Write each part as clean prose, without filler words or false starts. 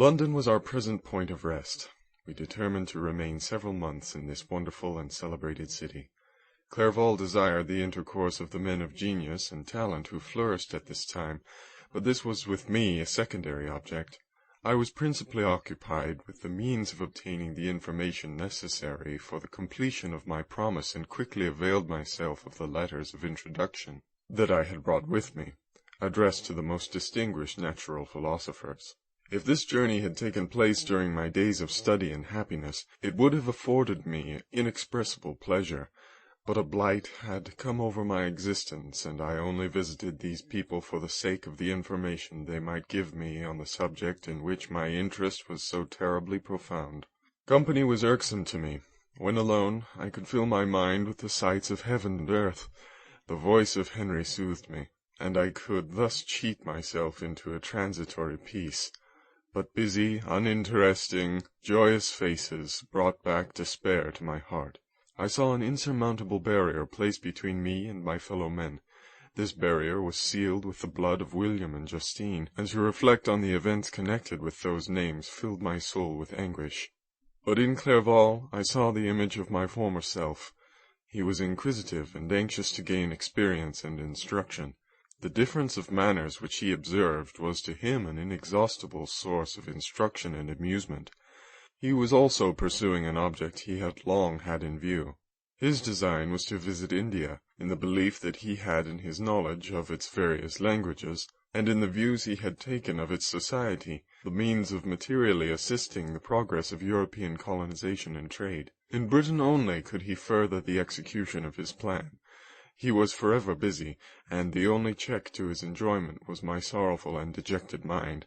London was our present point of rest. We determined to remain several months in this wonderful and celebrated city. Clerval desired the intercourse of the men of genius and talent who flourished at this time, but this was with me a secondary object. I was principally occupied with the means of obtaining the information necessary for the completion of my promise, and quickly availed myself of the letters of introduction that I had brought with me, addressed to the most distinguished natural philosophers. If this journey had taken place during my days of study and happiness, it would have afforded me inexpressible pleasure, but a blight had come over my existence, and I only visited these people for the sake of the information they might give me on the subject in which my interest was so terribly profound. Company was irksome to me. When alone, I could fill my mind with the sights of heaven and earth. The voice of Henry soothed me, and I could thus cheat myself into a transitory peace. But busy, uninteresting, joyous faces brought back despair to my heart. I saw an insurmountable barrier placed between me and my fellow men. This barrier was sealed with the blood of William and Justine, and to reflect on the events connected with those names filled my soul with anguish. But in Clerval I saw the image of my former self. He was inquisitive and anxious to gain experience and instruction. The difference of manners which he observed was to him an inexhaustible source of instruction and amusement. He was also pursuing an object he had long had in view. His design was to visit India, in the belief that he had in his knowledge of its various languages, and in the views he had taken of its society, the means of materially assisting the progress of European colonization and trade. In Britain only could he further the execution of his plan. He was forever busy, and the only check to his enjoyment was my sorrowful and dejected mind.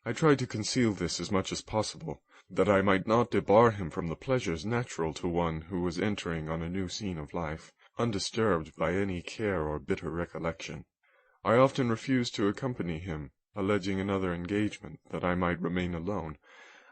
I tried to conceal this as much as possible, that I might not debar him from the pleasures natural to one who was entering on a new scene of life, undisturbed by any care or bitter recollection. I often refused to accompany him, alleging another engagement, that I might remain alone.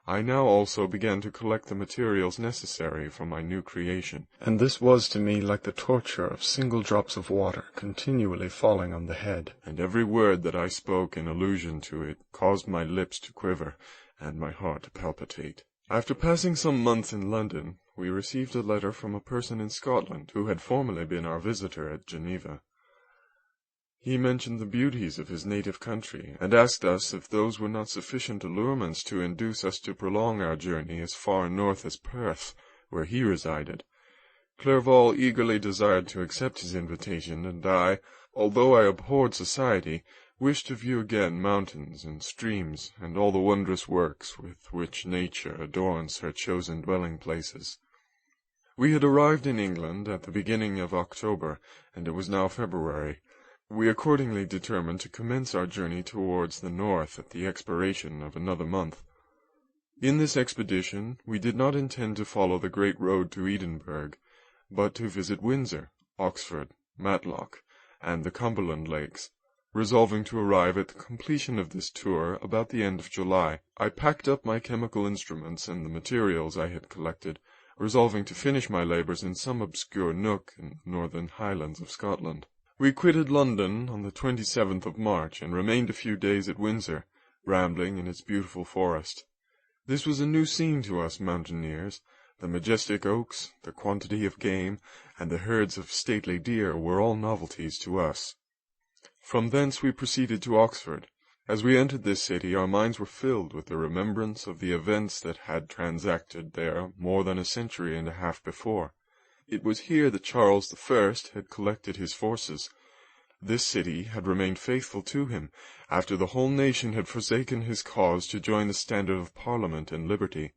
I now also began to collect the materials necessary for my new creation, and this was to me like the torture of single drops of water continually falling on the head, and every word that I spoke in allusion to it caused my lips to quiver and my heart to palpitate. After passing some months in London, we received a letter from a person in Scotland who had formerly been our visitor at Geneva. He mentioned the beauties of his native country, and asked us if those were not sufficient allurements to induce us to prolong our journey as far north as Perth, where he resided. Clerval eagerly desired to accept his invitation, and I, although I abhorred society, wished to view again mountains and streams, and all the wondrous works with which nature adorns her chosen dwelling-places. We had arrived in England at the beginning of October, and it was now February. We accordingly determined to commence our journey towards the north at the expiration of another month. In this expedition we did not intend to follow the great road to Edinburgh, but to visit Windsor, Oxford, Matlock, and the Cumberland Lakes. Resolving to arrive at the completion of this tour about the end of July, I packed up my chemical instruments and the materials I had collected, resolving to finish my labours in some obscure nook in the northern highlands of Scotland. We quitted London on the 27th of March, and remained a few days at Windsor, rambling in its beautiful forest. This was a new scene to us mountaineers. The majestic oaks, the quantity of game, and the herds of stately deer were all novelties to us. From thence we proceeded to Oxford. As we entered this city, our minds were filled with the remembrance of the events that had transacted there more than a century and a half before. It was here that Charles I had collected his forces. This city had remained faithful to him, after the whole nation had forsaken his cause to join the standard of Parliament and liberty.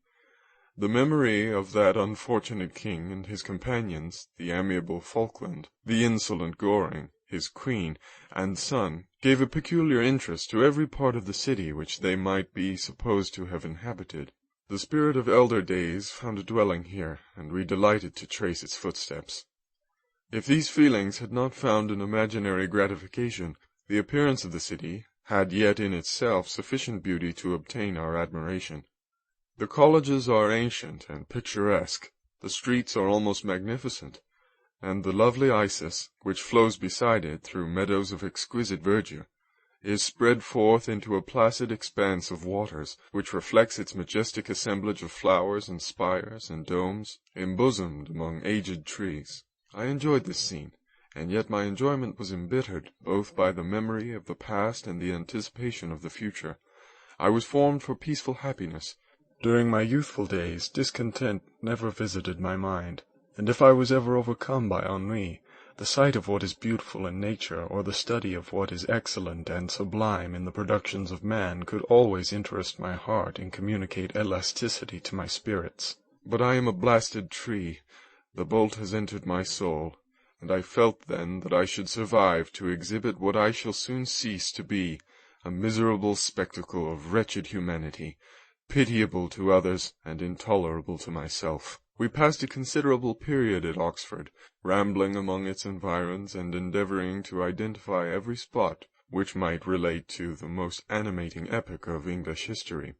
The memory of that unfortunate king and his companions, the amiable Falkland, the insolent Goring, his queen, and son, gave a peculiar interest to every part of the city which they might be supposed to have inhabited. The spirit of elder days found a dwelling here, and we delighted to trace its footsteps. If these feelings had not found an imaginary gratification, the appearance of the city had yet in itself sufficient beauty to obtain our admiration. The colleges are ancient and picturesque, the streets are almost magnificent, and the lovely Isis, which flows beside it through meadows of exquisite verdure, is spread forth into a placid expanse of waters, which reflects its majestic assemblage of flowers and spires and domes, embosomed among aged trees. I enjoyed this scene, and yet my enjoyment was embittered both by the memory of the past and the anticipation of the future. I was formed for peaceful happiness. During my youthful days, discontent never visited my mind, and if I was ever overcome by ennui, the sight of what is beautiful in nature, or the study of what is excellent and sublime in the productions of man, could always interest my heart and communicate elasticity to my spirits. But I am a blasted tree. The bolt has entered my soul, and I felt then that I should survive to exhibit what I shall soon cease to be, a miserable spectacle of wretched humanity, pitiable to others and intolerable to myself. We passed a considerable period at Oxford, rambling among its environs and endeavouring to identify every spot which might relate to the most animating epoch of English history.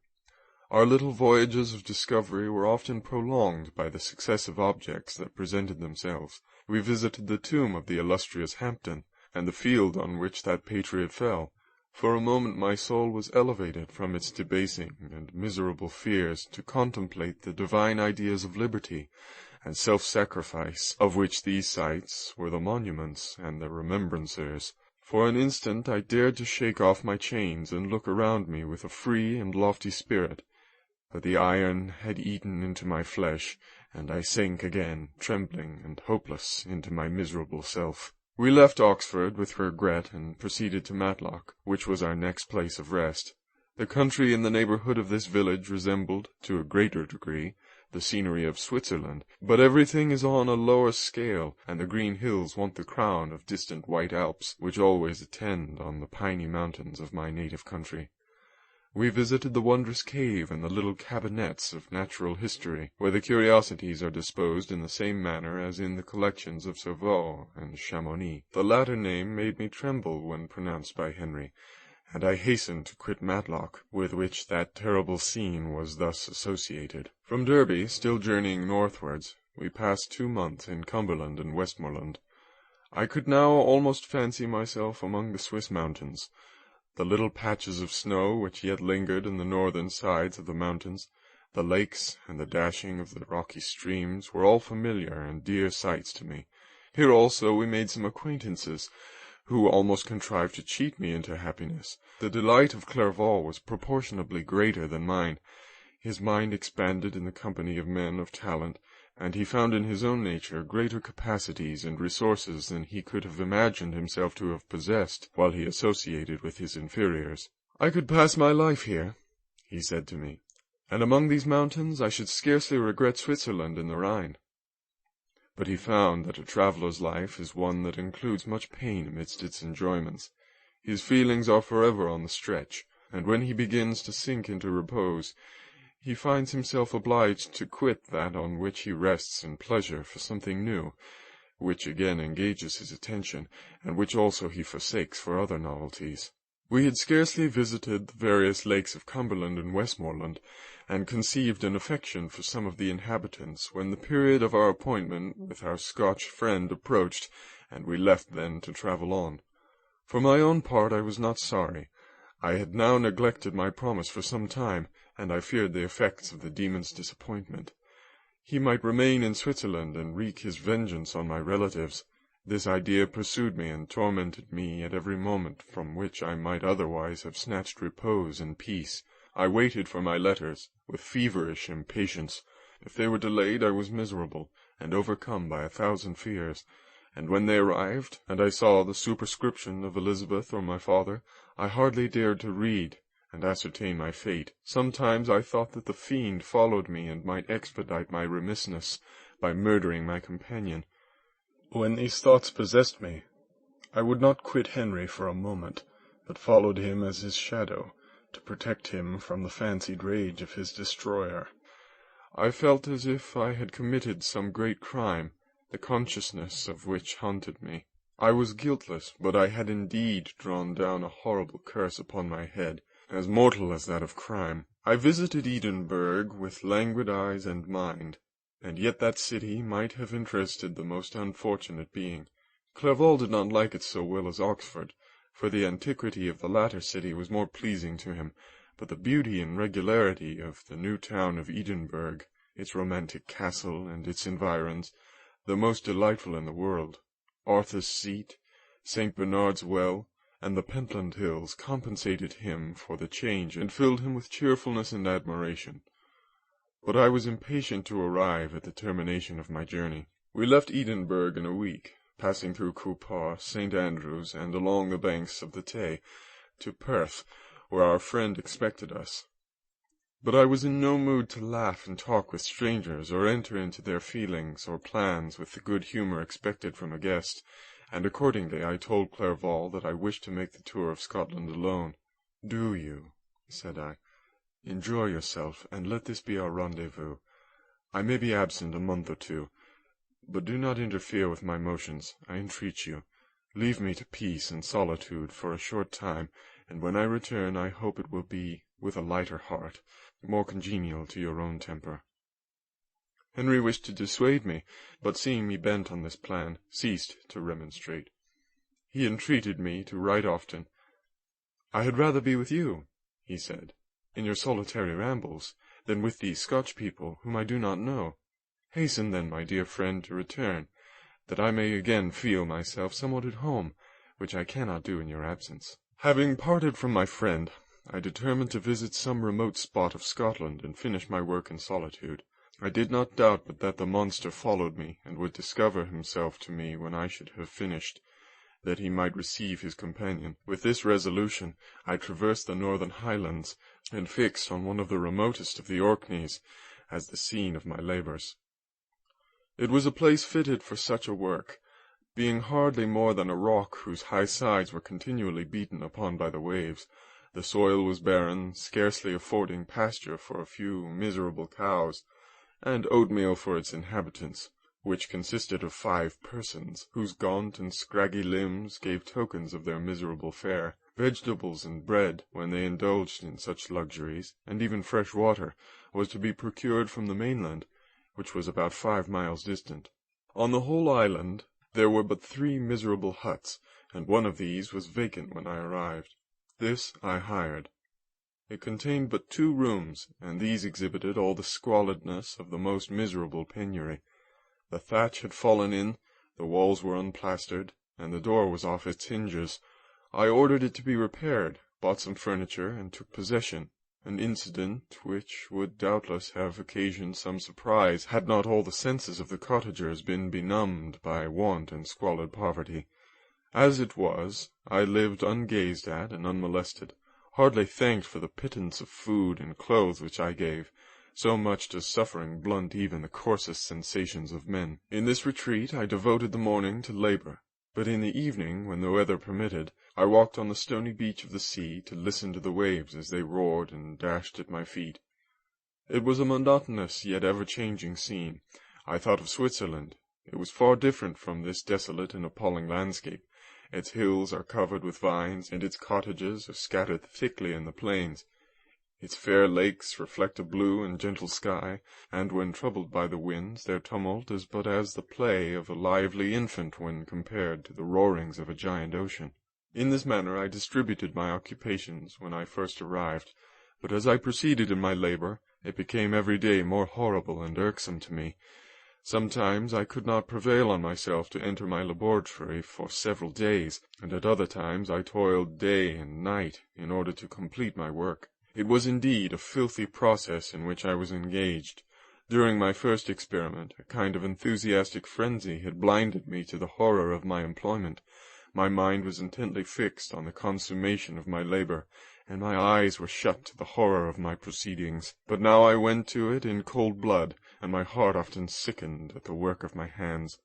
Our little voyages of discovery were often prolonged by the successive objects that presented themselves. We visited the tomb of the illustrious Hampden, and the field on which that patriot fell. For a moment my soul was elevated from its debasing and miserable fears to contemplate the divine ideas of liberty and self-sacrifice, of which these sites were the monuments and the remembrancers. For an instant I dared to shake off my chains and look around me with a free and lofty spirit, but the iron had eaten into my flesh, and I sank again, trembling and hopeless, into my miserable self. We left Oxford with regret and proceeded to Matlock, which was our next place of rest. The country in the neighbourhood of this village resembled, to a greater degree, the scenery of Switzerland, but everything is on a lower scale, and the green hills want the crown of distant white Alps, which always attend on the piny mountains of my native country. We visited the wondrous cave and the little cabinets of natural history, where the curiosities are disposed in the same manner as in the collections of Sauveur and Chamonix. The latter name made me tremble when pronounced by Henry, and I hastened to quit Matlock, with which that terrible scene was thus associated. From Derby, still journeying northwards, we passed 2 months in Cumberland and Westmoreland. I could now almost fancy myself among the Swiss mountains. The little patches of snow which yet lingered in the northern sides of the mountains, the lakes, and the dashing of the rocky streams were all familiar and dear sights to me. Here also we made some acquaintances, who almost contrived to cheat me into happiness. The delight of Clerval was proportionably greater than mine. His mind expanded in the company of men of talent, and he found in his own nature greater capacities and resources than he could have imagined himself to have possessed while he associated with his inferiors. "I could pass my life here," he said to me, "and among these mountains I should scarcely regret Switzerland and the Rhine." But he found that a traveller's life is one that includes much pain amidst its enjoyments. His feelings are forever on the stretch, and when he begins to sink into repose, he finds himself obliged to quit that on which he rests in pleasure for something new, which again engages his attention, and which also he forsakes for other novelties. We had scarcely visited the various lakes of Cumberland and Westmoreland, and conceived an affection for some of the inhabitants, when the period of our appointment with our Scotch friend approached, and we left then to travel on. For my own part I was not sorry. I had now neglected my promise for some time, and I feared the effects of the demon's disappointment. He might remain in Switzerland and wreak his vengeance on my relatives. This idea pursued me and tormented me at every moment from which I might otherwise have snatched repose and peace. I waited for my letters with feverish impatience. If they were delayed, I was miserable, and overcome by 1,000 fears, and when they arrived, and I saw the superscription of Elizabeth or my father, I hardly dared to read and ascertain my fate. Sometimes I thought that the fiend followed me and might expedite my remissness by murdering my companion. When these thoughts possessed me, I would not quit Henry for a moment, but followed him as his shadow, to protect him from the fancied rage of his destroyer. I felt as if I had committed some great crime, the consciousness of which haunted me. I was guiltless, but I had indeed drawn down a horrible curse upon my head, as mortal as that of crime. I visited Edinburgh with languid eyes and mind, and yet that city might have interested the most unfortunate being. Clerval did not like it so well as Oxford, for the antiquity of the latter city was more pleasing to him, but the beauty and regularity of the new town of Edinburgh, its romantic castle and its environs, the most delightful in the world, Arthur's Seat, St. Bernard's Well, and the Pentland Hills compensated him for the change and filled him with cheerfulness and admiration. But I was impatient to arrive at the termination of my journey. We left Edinburgh in a week, passing through Coupar, St. Andrews, and along the banks of the Tay, to Perth, where our friend expected us. But I was in no mood to laugh and talk with strangers, or enter into their feelings or plans with the good humour expected from a guest, and accordingly I told Clerval that I wished to make the tour of Scotland alone. "Do you?" said I. "Enjoy yourself, and let this be our rendezvous. I may be absent a month or two, but do not interfere with my motions, I entreat you. Leave me to peace and solitude for a short time, and when I return I hope it will be with a lighter heart, more congenial to your own temper." Henry wished to dissuade me, but seeing me bent on this plan, ceased to remonstrate. He entreated me to write often. "I had rather be with you," he said, "in your solitary rambles, than with these Scotch people, whom I do not know. Hasten then, my dear friend, to return, that I may again feel myself somewhat at home, which I cannot do in your absence." Having parted from my friend, I determined to visit some remote spot of Scotland and finish my work in solitude. I did not doubt but that the monster followed me, and would discover himself to me when I should have finished, that he might receive his companion. With this resolution, I traversed the northern Highlands, and fixed on one of the remotest of the Orkneys as the scene of my labours. It was a place fitted for such a work, being hardly more than a rock whose high sides were continually beaten upon by the waves. The soil was barren, scarcely affording pasture for a few miserable cows, and oatmeal for its inhabitants, which consisted of 5 persons, whose gaunt and scraggy limbs gave tokens of their miserable fare. Vegetables and bread, when they indulged in such luxuries, and even fresh water, was to be procured from the mainland, which was about 5 miles distant. On the whole island there were but 3 miserable huts, and one of these was vacant when I arrived. This I hired. It contained but 2 rooms, and these exhibited all the squalidness of the most miserable penury. The thatch had fallen in, the walls were unplastered, and the door was off its hinges. I ordered it to be repaired, bought some furniture, and took possession, an incident which would doubtless have occasioned some surprise, had not all the senses of the cottagers been benumbed by want and squalid poverty. As it was, I lived ungazed at and unmolested, hardly thanked for the pittance of food and clothes which I gave, so much does suffering blunt even the coarsest sensations of men. In this retreat I devoted the morning to labour, but in the evening, when the weather permitted, I walked on the stony beach of the sea to listen to the waves as they roared and dashed at my feet. It was a monotonous yet ever-changing scene. I thought of Switzerland. It was far different from this desolate and appalling landscape. Its hills are covered with vines, and its cottages are scattered thickly in the plains. Its fair lakes reflect a blue and gentle sky, and when troubled by the winds, their tumult is but as the play of a lively infant when compared to the roarings of a giant ocean. In this manner I distributed my occupations when I first arrived, but as I proceeded in my labour, it became every day more horrible and irksome to me. Sometimes I could not prevail on myself to enter my laboratory for several days, and at other times I toiled day and night in order to complete my work. It was indeed a filthy process in which I was engaged. During my first experiment, a kind of enthusiastic frenzy had blinded me to the horror of my employment. My mind was intently fixed on the consummation of my labour, and my eyes were shut to the horror of my proceedings. But now I went to it in cold blood, and my heart often sickened at the work of my hands.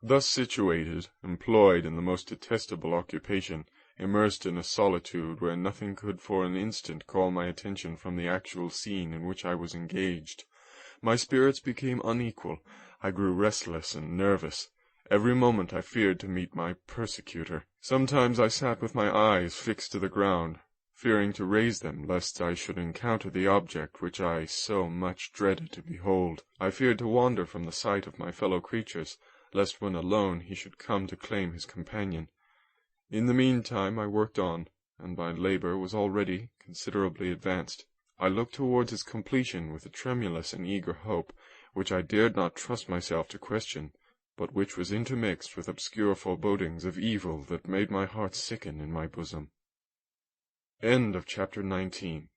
Thus situated, employed in the most detestable occupation, immersed in a solitude where nothing could for an instant call my attention from the actual scene in which I was engaged, my spirits became unequal. I grew restless and nervous. Every moment I feared to meet my persecutor. Sometimes I sat with my eyes fixed to the ground, fearing to raise them lest I should encounter the object which I so much dreaded to behold. I feared to wander from the sight of my fellow creatures, lest when alone he should come to claim his companion. In the meantime I worked on, and my labour was already considerably advanced. I looked towards its completion with a tremulous and eager hope, which I dared not trust myself to question, but which was intermixed with obscure forebodings of evil that made my heart sicken in my bosom. Chapter 19